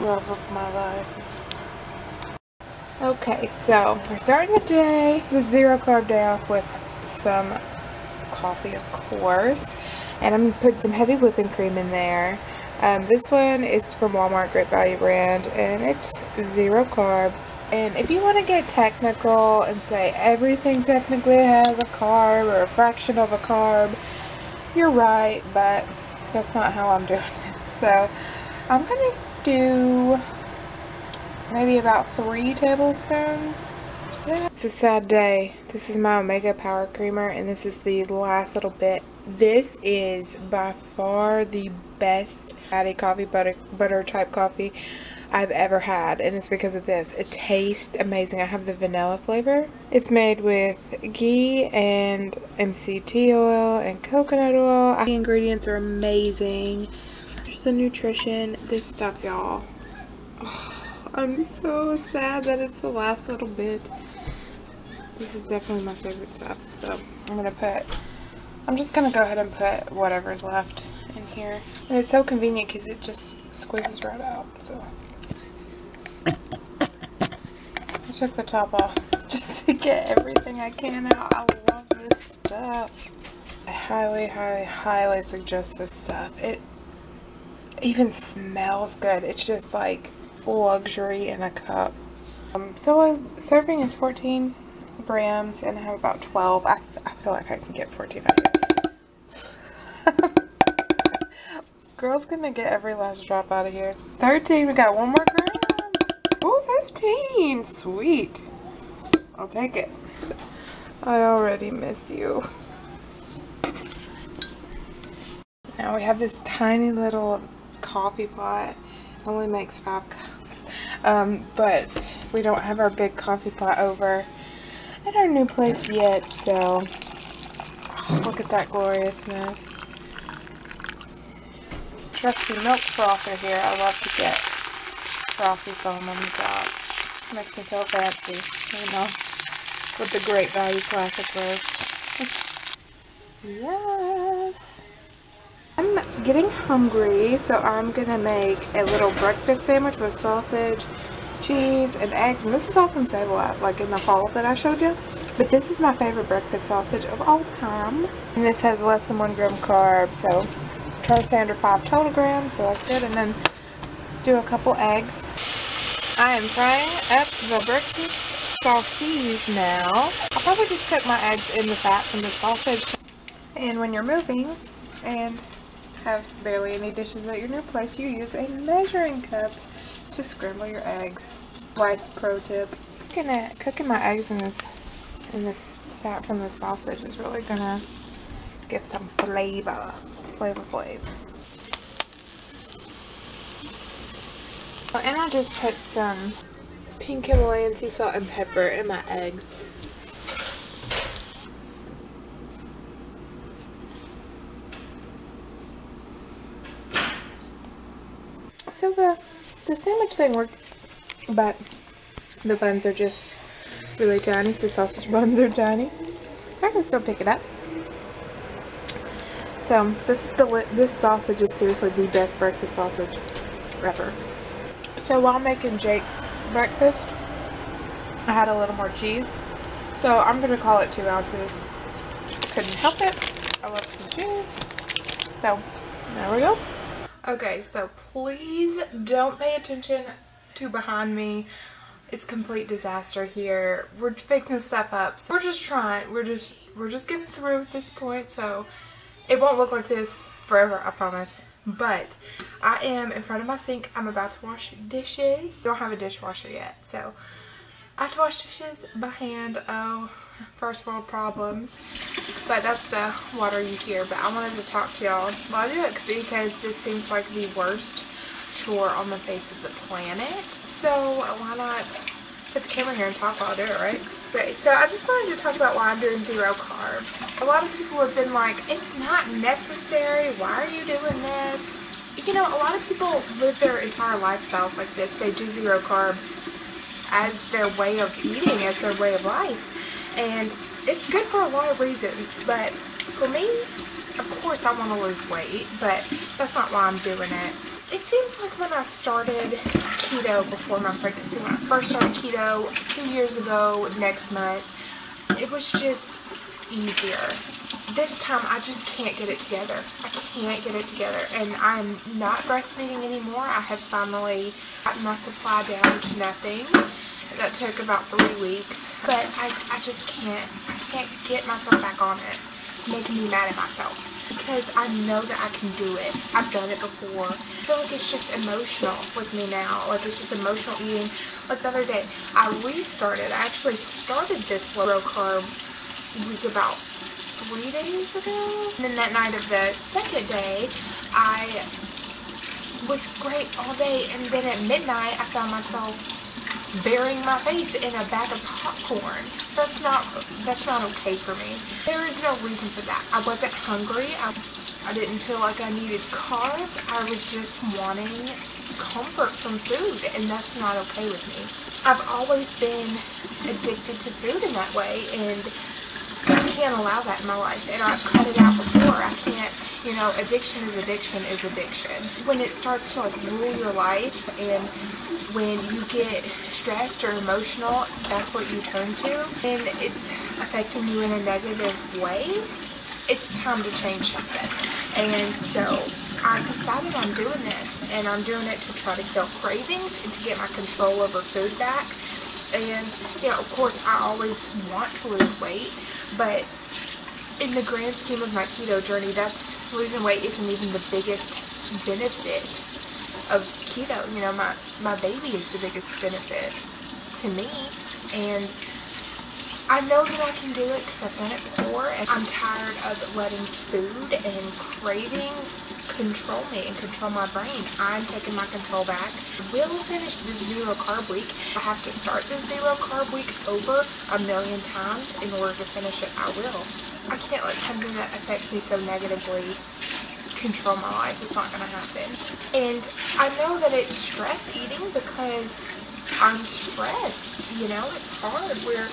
love of my life. Okay, so we're starting the day, the zero carb day off with some coffee, of course. And I'm going to put some heavy whipping cream in there. This one is from Walmart, Great Value brand, and it's zero carb. And if you want to get technical and say everything technically has a carb or a fraction of a carb, you're right, but that's not how I'm doing it. So I'm going to do maybe about 3 tablespoons. It's a sad day. This is my Omega Power Creamer, and this is the last little bit. This is by far the best fatty coffee, butter type coffee I've ever had, and it's because of this. It tastes amazing. I have the vanilla flavor. It's made with ghee and MCT oil and coconut oil. The ingredients are amazing. Just the nutrition. This stuff, y'all. Oh, I'm so sad that it's the last little bit. This is definitely my favorite stuff. So I'm just gonna go ahead and put whatever's left in here. And it's so convenient because it just squeezes right out. So I took the top off just to get everything I can out. I love this stuff. I highly, highly, highly suggest this stuff. It even smells good. It's just like luxury in a cup. So a serving is 14 grams and I have about 12. I feel like I can get 14 out of here. Girl's gonna get every last drop out of here. 13, we got 1 more gram. Ooh, 15, sweet. I'll take it. I already miss you. Now we have this tiny little coffee pot. It only makes 5 cups. But we don't have our big coffee pot over at our new place yet, so look at that gloriousness. Trusty milk frother here. I love to get frothy foam on the top. Makes me feel fancy, you know, with the Great Value Classic roast. Yes. I'm getting hungry, so I'm gonna make a little breakfast sandwich with sausage, cheese, and eggs. And this is all from Save-A-Lot, like in the haul that I showed you. But this is my favorite breakfast sausage of all time. And this has less than 1 gram carb, so try to stay under 5 total grams, so that's good. And then do a couple eggs. I am frying up the breakfast sausage now. I'll probably just cook my eggs in the fat from the sausage. And when you're moving and have barely any dishes at your new place, you use a measuring cup to scramble your eggs. Life pro tip. Cooking my eggs in this fat from the sausage is really gonna give some flavor. Oh, and I just put some pink Himalayan sea salt and pepper in my eggs. So the sandwich thing worked, but the buns are just really tiny. The sausage buns are tiny. I can still pick it up. So this sausage is seriously the best breakfast sausage ever. So while making Jake's breakfast, I had a little more cheese. So I'm going to call it 2 ounces. Couldn't help it. I love some cheese. So there we go. Okay, so please don't pay attention to behind me. It's complete disaster here. We're fixing stuff up. So we're just trying. We're just getting through at this point. So it won't look like this forever, I promise. But I am in front of my sink. I'm about to wash dishes. Don't have a dishwasher yet, so I have to wash dishes by hand. Oh, first world problems. But that's the water you hear. But I wanted to talk to y'all while I do it because this seems like the worst chore on the face of the planet. So why not put the camera here and talk while I do it, right? Okay, so I just wanted to talk about why I'm doing zero carb. A lot of people have been like, it's not necessary, why are you doing this? You know, a lot of people live their entire lifestyles like this. They do zero carb as their way of eating, as their way of life. And it's good for a lot of reasons, but for me, of course I want to lose weight, but that's not why I'm doing it. It seems like when I started keto before my pregnancy. When I first started keto 2 years ago next month, it was just easier. This time I just can't get it together. I can't get it together, and I'm not breastfeeding anymore. I have finally gotten my supply down to nothing. That took about 3 weeks, but I just can't get myself back on it. It's making me mad at myself because I know that I can do it. I've done it before. I feel like it's just emotional with me now. Like, it's just emotional eating. Like the other day, I actually started this low carb week about 3 days ago. And then that night of the second day, I was great all day, and then at midnight, I found myself burying my face in a bag of popcorn. That's not okay for me. There is no reason for that. I wasn't hungry. I didn't feel like I needed carbs. I was just wanting comfort from food, and that's not okay with me. I've always been addicted to food in that way, and I can't allow that in my life, and I've cut it out before. I can't, you know, addiction is addiction is addiction. When it starts to like rule your life, and when you get stressed or emotional, that's what you turn to, and it's affecting you in a negative way, it's time to change something. And so I decided I'm doing this, and I'm doing it to try to kill cravings and to get my control over food back. And, you know, of course, I always want to lose weight, but in the grand scheme of my keto journey, that's losing weight isn't even the biggest benefit of keto. You know, my baby is the biggest benefit to me, and I know that I can do it because I've done it before, and I'm tired of letting food and cravings control me and control my brain. I'm taking my control back. We'll finish the Zero Carb week. I have to start the Zero Carb week over 1,000,000 times in order to finish it. I will. I can't let something that affects me so negatively control my life. It's not going to happen. And I know that it's stress eating because I'm stressed. You know, it's hard. We're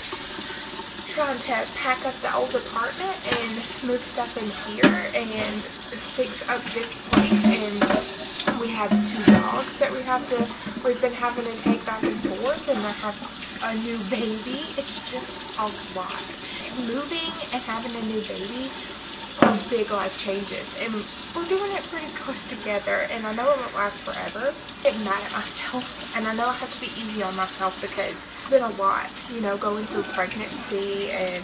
trying to pack up the old apartment and move stuff in here and fix up this place, and we have 2 dogs that we've been having to take back and forth, and I have a new baby. It's just a lot. Moving and having a new baby are big life changes, and we're doing it pretty close together, and I know it won't last forever. I get mad at myself, and I know I have to be easy on myself because it's been a lot, you know, going through pregnancy and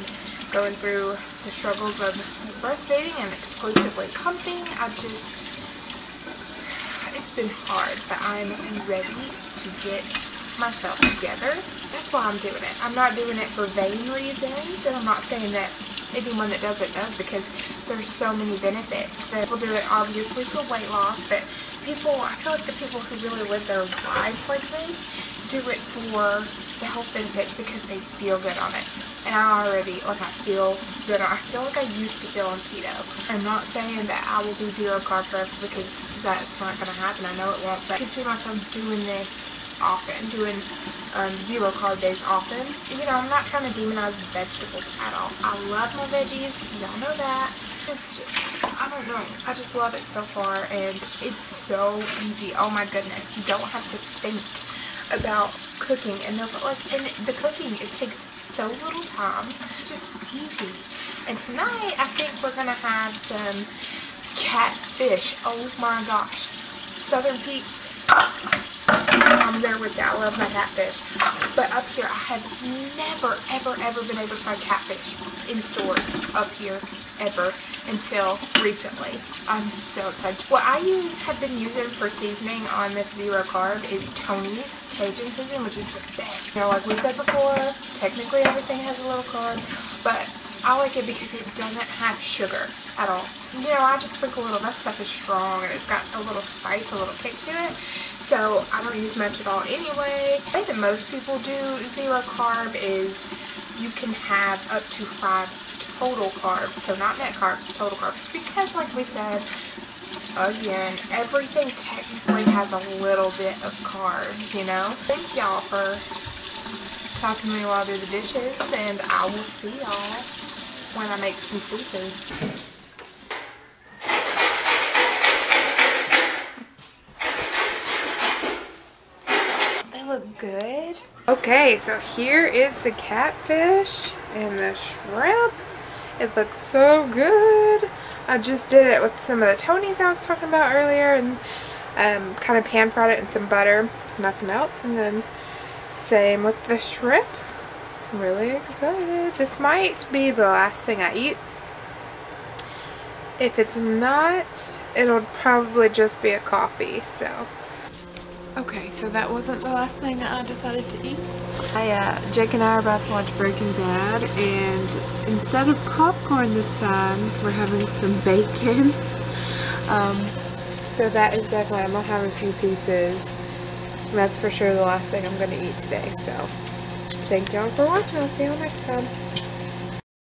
going through the struggles of breastfeeding and exclusively pumping. It's been hard, but I'm ready to get myself together. That's why I'm doing it. I'm not doing it for vain reasons, and I'm not saying that anyone that does it does, because there's so many benefits. People do it obviously for weight loss, but I feel like the people who really live their lives like this do it for the health benefits because they feel good on it. And I feel good. I feel like I used to feel on keto. I'm not saying that I will do Zero Carb forever because that's not going to happen. I know it won't, but I can see myself doing this often, doing Zero Carb days often. You know, I'm not trying to demonize vegetables at all. I love my veggies. Y'all know that. It's just, I don't know. I just love it so far, and it's so easy. Oh my goodness. You don't have to think about cooking, and the cooking, it takes so little time. It's just easy. And tonight, I think we're gonna have some catfish. Oh my gosh. Southern peeps. I'm there with that. I love my catfish. But up here, I have never, ever, ever been able to find catfish in stores up here, ever, until recently. I'm so excited. What I have been using for seasoning on this Zero Carb is Tony's Cajun seasoning, which is the best. You know, like we said before, technically everything has a little carb, but I like it because it doesn't have sugar at all. You know, I just sprinkle a little. That stuff is strong, and it's got a little spice, a little kick to it. So I don't use much at all anyway. The way that most people do Zero Carb is you can have up to 5 total carbs. So not net carbs, total carbs. Because like we said, again, everything technically has a little bit of carbs, you know. Thank y'all for talking to me while I do the dishes, and I will see y'all when I make some seafood. good. Okay, so here is the catfish and the shrimp. It looks so good. I just did it with some of the Tonys I was talking about earlier, and kind of pan fried it in some butter, nothing else. And then same with the shrimp. I'm really excited. This might be the last thing I eat. If it's not, it'll probably just be a coffee. So okay, so that wasn't the last thing I decided to eat. Jake and I are about to watch Breaking Bad, and instead of popcorn this time, we're having some bacon. So that is definitely, I'm gonna have a few pieces. And that's for sure the last thing I'm gonna eat today. So thank y'all for watching. I'll see y'all next time.